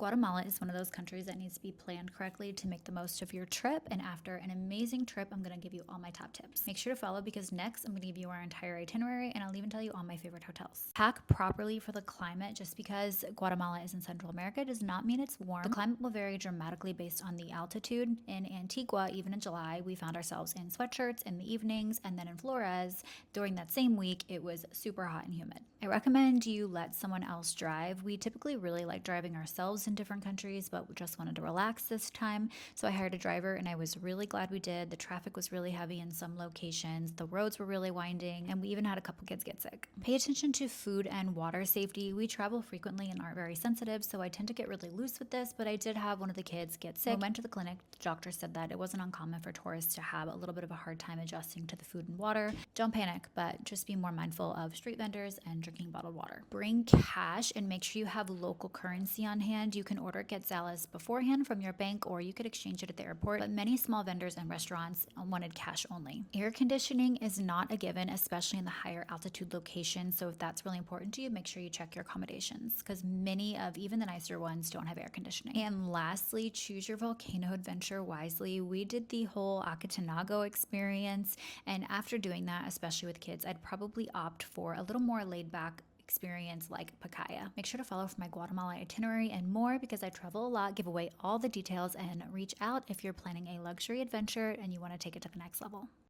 Guatemala is one of those countries that needs to be planned correctly to make the most of your trip. And after an amazing trip, I'm going to give you all my top tips. Make sure to follow because next I'm going to give you our entire itinerary and I'll even tell you all my favorite hotels. Pack properly for the climate. Just because Guatemala is in Central America does not mean it's warm. The climate will vary dramatically based on the altitude. In Antigua, even in July, we found ourselves in sweatshirts in the evenings, and then in Flores, during that same week, it was super hot and humid. I recommend you let someone else drive. We typically really like driving ourselves in different countries, but we just wanted to relax this time. So I hired a driver and I was really glad we did. The traffic was really heavy in some locations. The roads were really winding and we even had a couple kids get sick. Pay attention to food and water safety. We travel frequently and aren't very sensitive, so I tend to get really loose with this, but I did have one of the kids get sick. We went to the clinic. The doctor said that it wasn't uncommon for tourists to have a little bit of a hard time adjusting to the food and water. Don't panic, but just be more mindful of street vendors and drinking bottled water. Bring cash and make sure you have local currency on hand. You can order quetzales beforehand from your bank or you could exchange it at the airport, but many small vendors and restaurants wanted cash only. Air conditioning is not a given, especially in the higher altitude locations, so if that's really important to you, make sure you check your accommodations because many of even the nicer ones don't have air conditioning. And lastly, choose your volcano adventure wisely. We did the whole Acatanago experience, and after doing that, especially with kids, I'd probably opt for a little more laid back experience like Pacaya. Make sure to follow for my Guatemala itinerary and more because I travel a lot, give away all the details, and reach out if you're planning a luxury adventure and you want to take it to the next level.